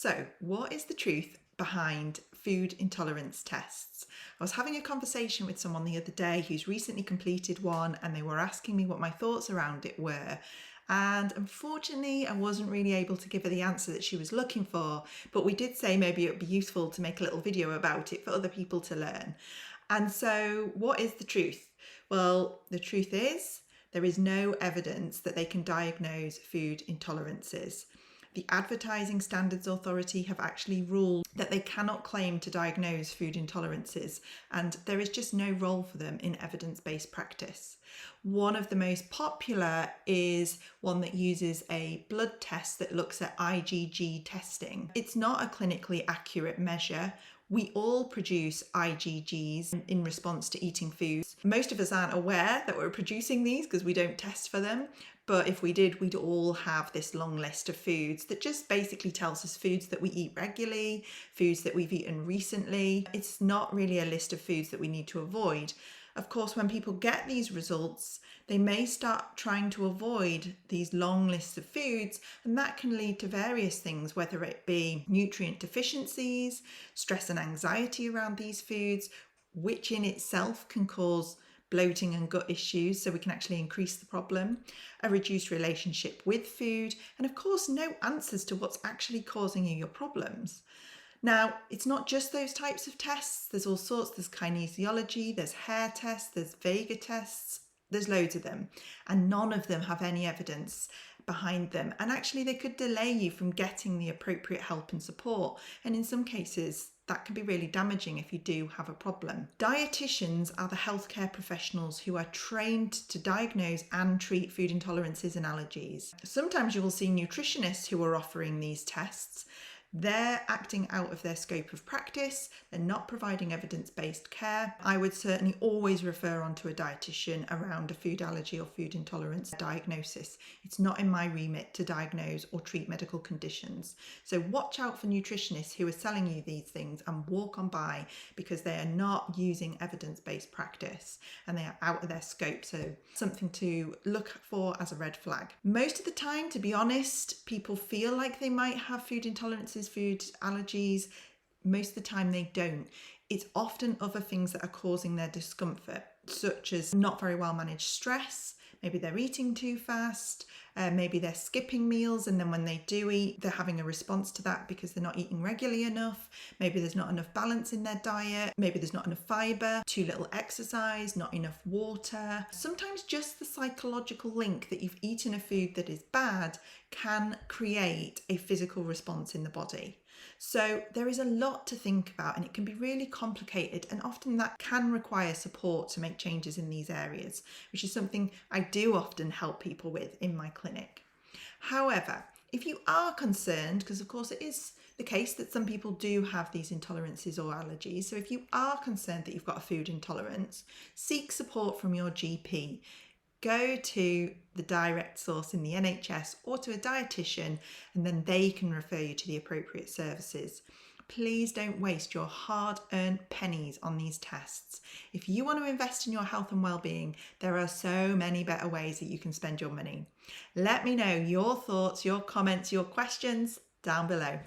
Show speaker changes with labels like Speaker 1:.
Speaker 1: So, what is the truth behind food intolerance tests? I was having a conversation with someone the other day who's recently completed one, and they were asking me what my thoughts around it were. And unfortunately, I wasn't really able to give her the answer that she was looking for, but we did say maybe it would be useful to make a little video about it for other people to learn. And so, what is the truth? Well, the truth is there is no evidence that they can diagnose food intolerances. The Advertising Standards Authority have actually ruled that they cannot claim to diagnose food intolerances, and there is just no role for them in evidence-based practice. One of the most popular is one that uses a blood test that looks at IgG testing. It's not a clinically accurate measure. We all produce IgGs in response to eating foods. Most of us aren't aware that we're producing these because we don't test for them. But if we did, we'd all have this long list of foods that just basically tells us foods that we eat regularly, foods that we've eaten recently. It's not really a list of foods that we need to avoid. Of course, when people get these results, they may start trying to avoid these long lists of foods, and that can lead to various things, whether it be nutrient deficiencies, stress and anxiety around these foods, which in itself can cause bloating and gut issues, so we can actually increase the problem, a reduced relationship with food, and of course, no answers to what's actually causing you your problems. Now, it's not just those types of tests. There's all sorts. There's kinesiology, there's hair tests, there's Vega tests, there's loads of them, and none of them have any evidence behind them. And actually, they could delay you from getting the appropriate help and support. And in some cases, that can be really damaging if you do have a problem. Dietitians are the healthcare professionals who are trained to diagnose and treat food intolerances and allergies. Sometimes you will see nutritionists who are offering these tests. They're acting out of their scope of practice. They're not providing evidence-based care. I would certainly always refer on to a dietitian around a food allergy or food intolerance diagnosis. It's not in my remit to diagnose or treat medical conditions. So watch out for nutritionists who are selling you these things and walk on by, because they are not using evidence-based practice and they are out of their scope. So something to look for as a red flag. Most of the time, to be honest, people feel like they might have food intolerances, food allergies. Most of the time they don't. It's often other things that are causing their discomfort, such as not very well managed stress. Maybe they're eating too fast, maybe they're skipping meals, and then when they do eat, they're having a response to that because they're not eating regularly enough. Maybe there's not enough balance in their diet. Maybe there's not enough fibre, too little exercise, not enough water. Sometimes just the psychological link that you've eaten a food that is bad can create a physical response in the body. So there is a lot to think about, and it can be really complicated, and often that can require support to make changes in these areas, which is something I do often help people with in my clinic. However, if you are concerned, because of course it is the case that some people do have these intolerances or allergies, so if you are concerned that you've got a food intolerance, seek support from your GP. Go to the direct source in the NHS or to a dietitian, and then they can refer you to the appropriate services. Please don't waste your hard-earned pennies on these tests. If you want to invest in your health and well-being, there are so many better ways that you can spend your money. Let me know your thoughts, your comments, your questions down below.